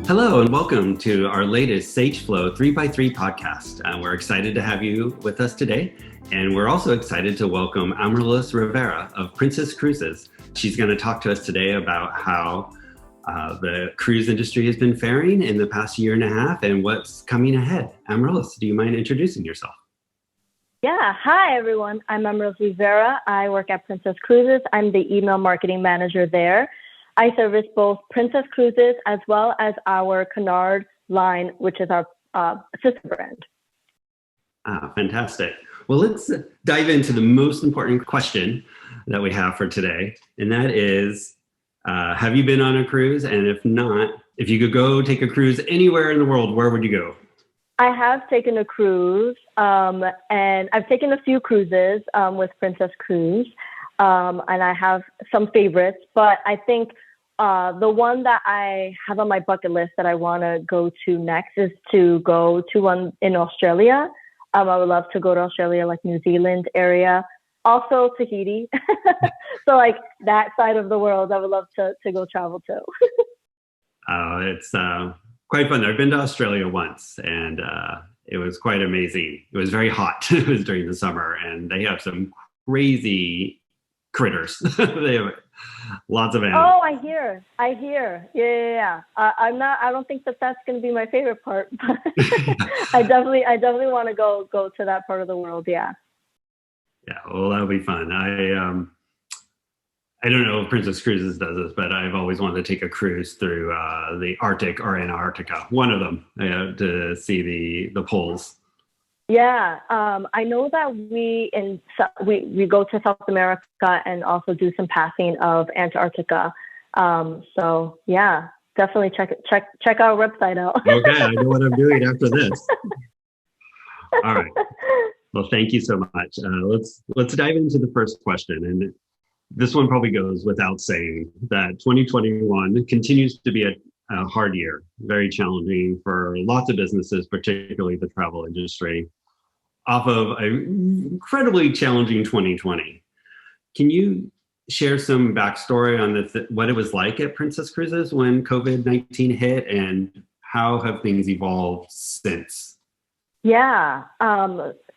Hello and welcome to our latest Sageflo 3x3 podcast. We're excited to have you with us today. And we're also excited to welcome Amarilys Rivera of Princess Cruises. She's going to talk to us today about how the cruise industry has been faring in the past year and a half and what's coming ahead. Amarilys, do you mind introducing yourself? Yeah, hi everyone. I'm Amarilys Rivera. I work at Princess Cruises. I'm the email marketing manager there. I service both Princess Cruises as well as our Canard line, which is our sister brand. Fantastic. Well, let's dive into the most important question that we have for today. And that is, have you been on a cruise? And if not, if you could go take a cruise anywhere in the world, where would you go? I have taken a cruise, and I've taken a few cruises with Princess Cruise, and I have some favorites, but I think the one that I have on my bucket list that I want to go to next is to go to one in Australia. I would love to go to Australia, like New Zealand area, also Tahiti. So like that side of the world, I would love to go travel to. It's quite fun. I've been to Australia once, and it was quite amazing. It was very hot. It was during the summer, and they have some crazy critters. They have lots of animals. Oh, I hear. Yeah. I don't think that that's going to be my favorite part, but I definitely want to go to that part of the world. Yeah. Yeah, well, that'll be fun. I don't know if Princess Cruises does this, but I've always wanted to take a cruise through the Arctic or Antarctica, one of them, to see the poles. Yeah, I know that we go to South America and also do some passing of Antarctica. So yeah, definitely check our website out. Okay, I know what I'm doing after this. All right. Well, thank you so much. Let's dive into the first question, and this one probably goes without saying that 2021 continues to be a hard year, very challenging for lots of businesses, particularly the travel industry, off of an incredibly challenging 2020. Can you share some backstory on what it was like at Princess Cruises when COVID-19 hit, and how have things evolved since? Yeah,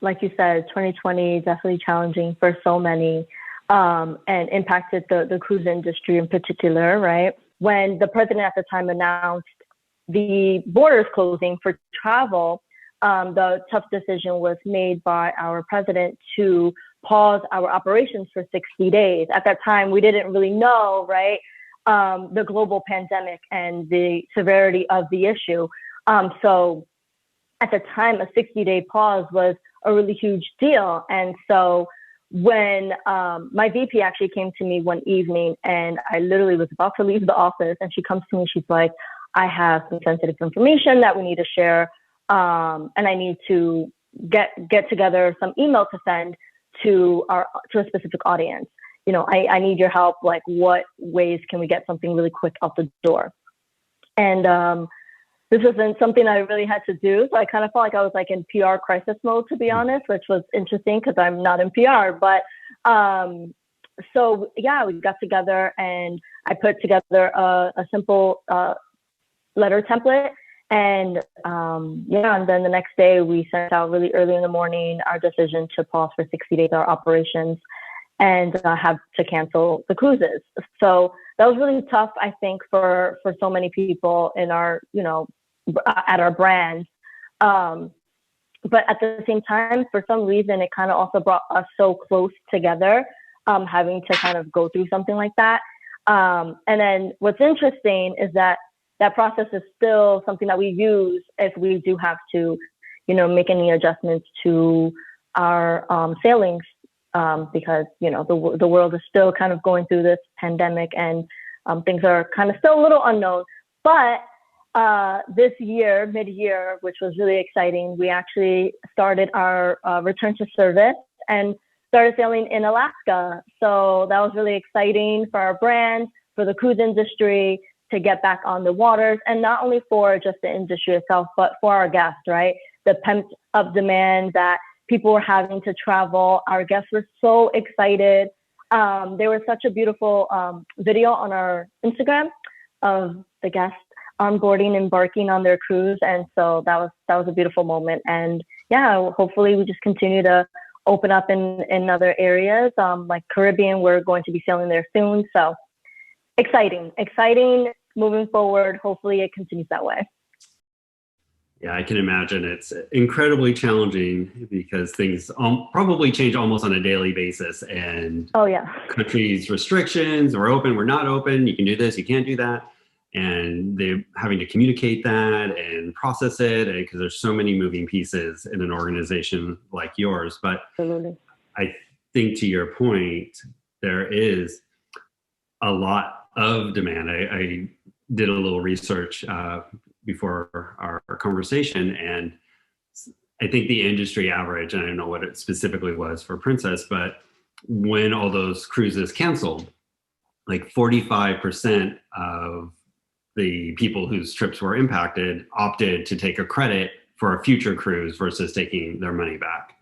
like you said, 2020 definitely challenging for so many. And impacted the cruise industry in particular, right? When the president at the time announced the borders closing for travel, the tough decision was made by our president to pause our operations for 60 days. At that time, we didn't really know, right, the global pandemic and the severity of the issue. So at the time, a 60-day pause was a really huge deal. And so when my VP actually came to me one evening, and I literally was about to leave the office, and she comes to me, she's like, I have some sensitive information that we need to share, and I need to get together some email to send to a specific audience. You know, I need your help. Like, what ways can we get something really quick out the door? And this wasn't something I really had to do. So I kind of felt like I was like in PR crisis mode, to be honest, which was interesting because I'm not in PR. But so yeah, we got together and I put together a simple letter template. And yeah, and then the next day we sent out really early in the morning our decision to pause for 60 days our operations and have to cancel the cruises. So that was really tough, I think, for so many people in our, at our brand. But at the same time, for some reason, it kind of also brought us so close together, having to kind of go through something like that. And then what's interesting is that process is still something that we use if we do have to, make any adjustments to our sailings, because, the world is still kind of going through this pandemic and things are kind of still a little unknown. But this year, mid-year, which was really exciting, we actually started our return to service and started sailing in Alaska. So that was really exciting for our brand, for the cruise industry to get back on the waters, and not only for just the industry itself, but for our guests, right? The pent up demand that people were having to travel. Our guests were so excited. There was such a beautiful video on our Instagram of the guests onboarding, embarking on their cruise. And so that was a beautiful moment. And yeah, hopefully we just continue to open up in other areas. Like Caribbean, we're going to be sailing there soon. So exciting moving forward. Hopefully it continues that way. Yeah, I can imagine it's incredibly challenging because things probably change almost on a daily basis. And oh yeah, countries' restrictions, we're open, we're not open, you can do this, you can't do that. And they're having to communicate that and process it because there's so many moving pieces in an organization like yours. But absolutely. I think to your point, there is a lot of demand. I did a little research before our conversation, and I think the industry average, and I don't know what it specifically was for Princess, but when all those cruises canceled, like 45% of the people whose trips were impacted opted to take a credit for a future cruise versus taking their money back.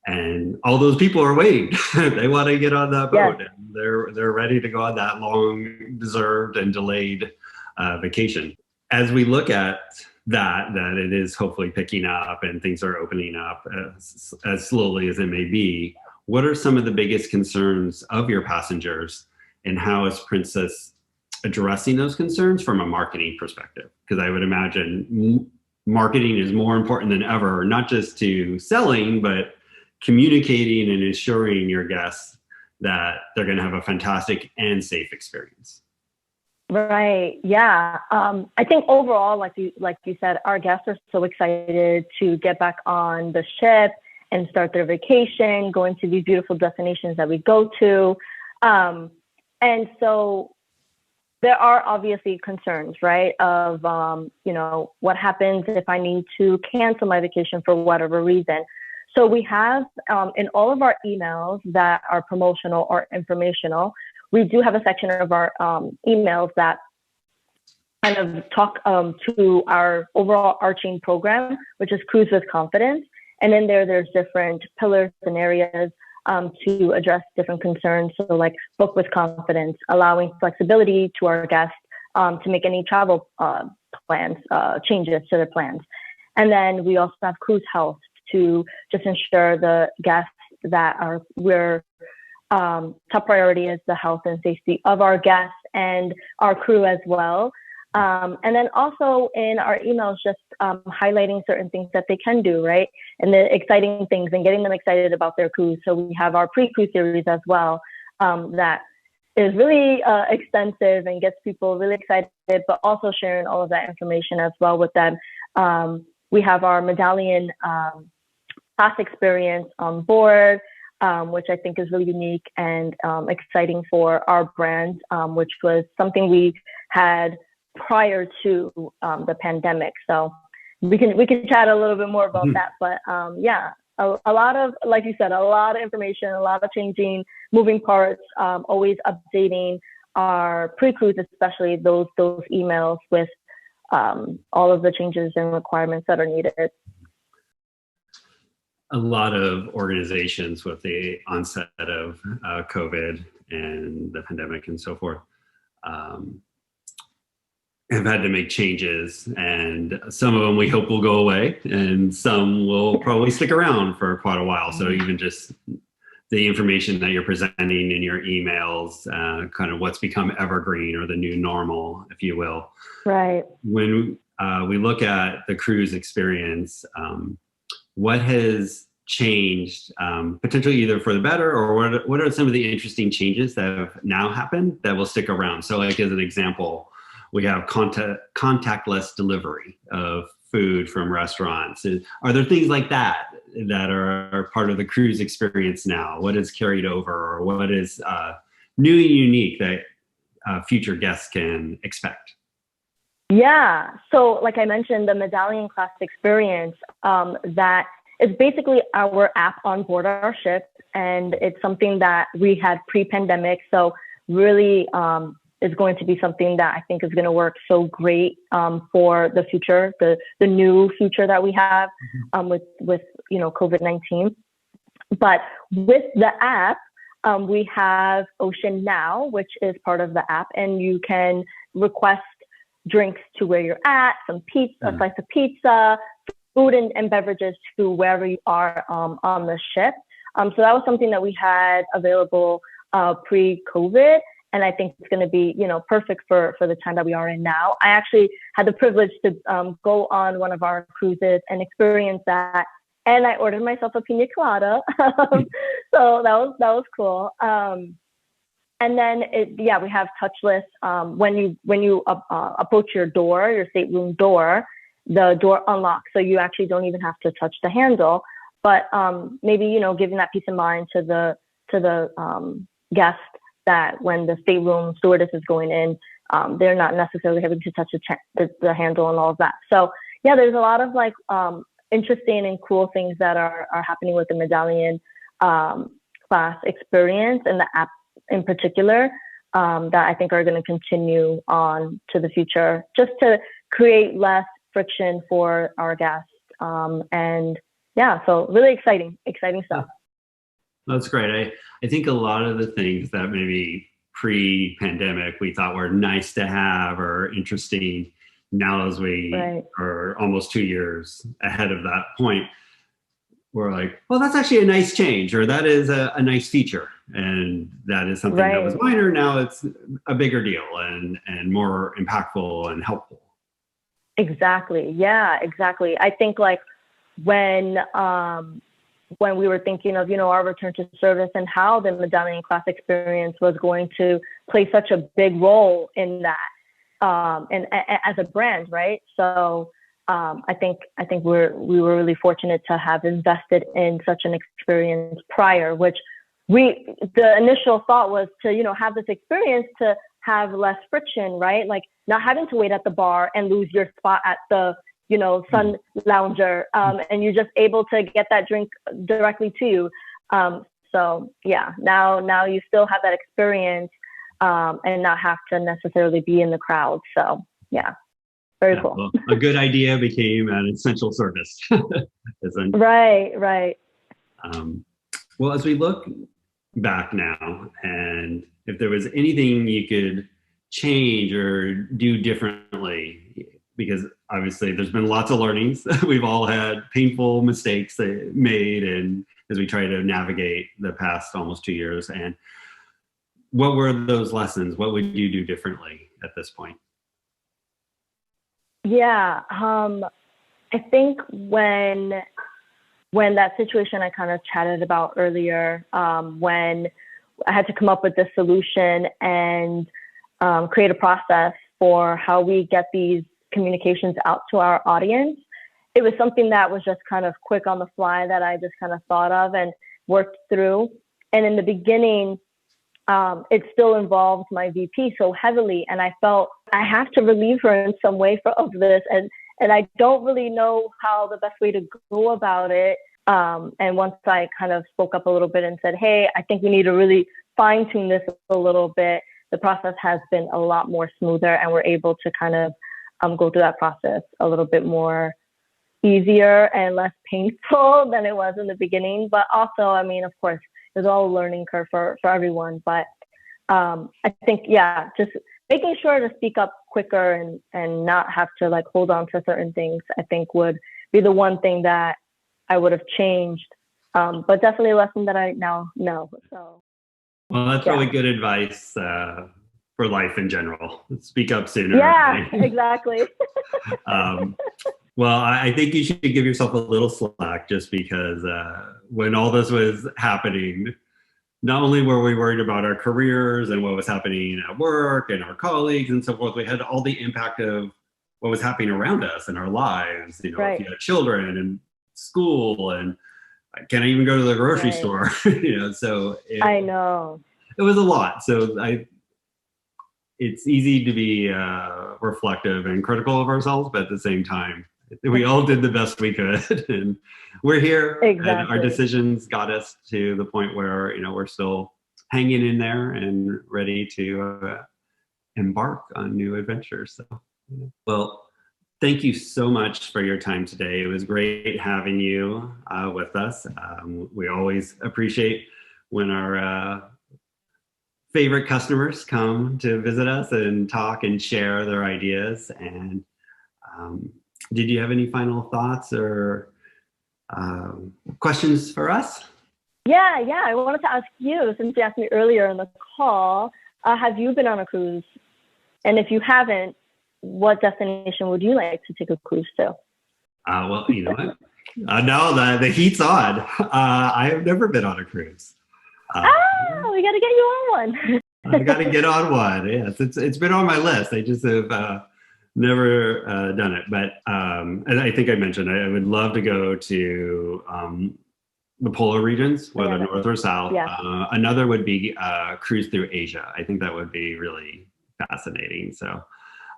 And all those people are waiting. They want to get on that boat. Yes. And they're ready to go on that long deserved and delayed vacation. As we look at that it is hopefully picking up and things are opening up as slowly as it may be, what are some of the biggest concerns of your passengers, and how is Princess addressing those concerns from a marketing perspective? Because I would imagine marketing is more important than ever, not just to selling, but communicating and ensuring your guests that they're going to have a fantastic and safe experience. Right. Yeah. I think overall, like you said, our guests are so excited to get back on the ship and start their vacation, going to these beautiful destinations that we go to. And so there are obviously concerns, right? Of, what happens if I need to cancel my vacation for whatever reason. So we have in all of our emails that are promotional or informational, we do have a section of our emails that kind of talk to our overall arching program, which is Cruise with Confidence. And then there's different pillars and areas to address different concerns. So like book with confidence, allowing flexibility to our guests to make any travel plans, changes to their plans. And then we also have cruise health to just ensure the guests that we're top priority is the health and safety of our guests and our crew as well. And then also in our emails, just highlighting certain things that they can do, right? And the exciting things and getting them excited about their cruise. So we have our pre-cruise series as well that is really extensive and gets people really excited, but also sharing all of that information as well with them. We have our medallion class experience on board, which I think is really unique and exciting for our brand, which was something we had prior to the pandemic. So we can chat a little bit more about that. But yeah, a lot of, like you said, a lot of information, a lot of changing, moving parts, always updating our pre-cruise, especially those emails with all of the changes and requirements that are needed. A lot of organizations with the onset of COVID and the pandemic and so forth have had to make changes, and some of them we hope will go away, and some will probably stick around for quite a while. So even just the information that you're presenting in your emails, kind of what's become evergreen or the new normal, if you will. Right. When we look at the cruise experience, what has changed, potentially either for the better, or what are some of the interesting changes that have now happened that will stick around? So like as an example, we have contactless delivery of food from restaurants. Are there things like that are part of the cruise experience now? What is carried over, or what is new and unique that future guests can expect? Yeah, so like I mentioned, the medallion class experience, that is basically our app on board our ship, and it's something that we had pre-pandemic. So really is going to be something that I think is going to work so great for the future, the new future that we have with COVID-19. But with the app, we have Ocean Now, which is part of the app, and you can request drinks to where you're at, some pizza, a slice of pizza, food and beverages to wherever you are on the ship. So that was something that we had available pre-COVID. And I think it's going to be, perfect for the time that we are in now. I actually had the privilege to go on one of our cruises and experience that. And I ordered myself a pina colada. So that was cool. And then we have touchless. When you approach your stateroom door, the door unlocks. So you actually don't even have to touch the handle. But maybe, giving that peace of mind to the guest, that when the stateroom stewardess is going in, they're not necessarily having to touch the handle and all of that. So yeah, there's a lot of interesting and cool things that are happening with the Medallion class experience and the app in particular, that I think are going to continue on to the future, just to create less friction for our guests. And yeah, so really exciting stuff. That's great. I think a lot of the things that maybe pre-pandemic we thought were nice to have or interesting, now as we are almost 2 years ahead of that point, we're like, well, that's actually a nice change, or that is a nice feature. And that is something that was minor. Now it's a bigger deal and more impactful and helpful. Exactly. Yeah, exactly. I think when we were thinking of, our return to service and how the Medallion class experience was going to play such a big role in that, and as a brand, right? So I think we were really fortunate to have invested in such an experience prior, which the initial thought was to, have this experience to have less friction, right? Like not having to wait at the bar and lose your spot at the sun lounger, and you're just able to get that drink directly to you. So yeah, now you still have that experience, and not have to necessarily be in the crowd. So yeah, very cool. Well, a good idea became an essential service. Right. Well, as we look back now, and if there was anything you could change or do differently, because obviously there's been lots of learnings. We've all had painful mistakes made, and as we try to navigate the past almost 2 years. And what were those lessons? What would you do differently at this point? Yeah, I think when that situation I kind of chatted about earlier, when I had to come up with this solution and create a process for how we get these communications out to our audience, it was something that was just kind of quick on the fly that I just kind of thought of and worked through. And in the beginning, it still involved my VP so heavily, and I felt I have to relieve her in some way of this, and I don't really know how the best way to go about it. And once I kind of spoke up a little bit and said, hey, I think we need to really fine tune this a little bit, the process has been a lot more smoother, and we're able to kind of go through that process a little bit more easier and less painful than it was in the beginning. But also, I mean, of course, there's all a learning curve for everyone. But I think, yeah, just making sure to speak up quicker and not have to hold on to certain things, I think would be the one thing that I would have changed. But definitely a lesson that I now know. So. Well, that's really good advice for life in general. Speak up sooner. Yeah, exactly. Well, I think you should give yourself a little slack, just because when all this was happening, not only were we worried about our careers and what was happening at work and our colleagues and so forth, we had all the impact of what was happening around us in our lives. If you had children and school, and can I even go to the grocery store? So I know it was a lot. So it's easy to be reflective and critical of ourselves, but at the same time, we all did the best we could, and we're here. Exactly. And our decisions got us to the point where we're still hanging in there and ready to embark on new adventures. So, well, thank you so much for your time today. It was great having you with us. We always appreciate when our favorite customers come to visit us and talk and share their ideas. And did you have any final thoughts or questions for us? Yeah. I wanted to ask you, since you asked me earlier in the call, have you been on a cruise? And if you haven't, what destination would you like to take a cruise to? Well, you know what? No, the heat's on. I have never been on a cruise. We got to get you on one. I got to get on one. Yes, it's been on my list. I just have never done it. But and I think I mentioned I would love to go to the polar regions, whether north or south. Yeah. Another would be cruise through Asia. I think that would be really fascinating. So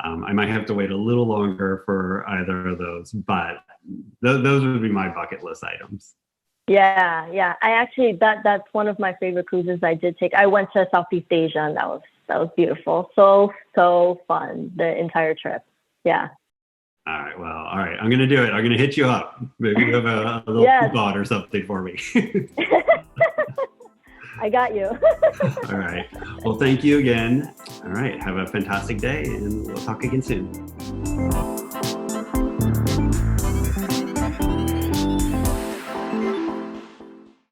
I might have to wait a little longer for either of those, but those would be my bucket list items. Yeah. I actually that's one of my favorite cruises I did take. I went to Southeast Asia, and that was beautiful. So fun, the entire trip. Yeah. All right. Well, all right. I'm gonna do it. I'm gonna hit you up. Maybe you have a little coupon or something for me. I got you. All right. Well, thank you again. All right. Have a fantastic day, and we'll talk again soon.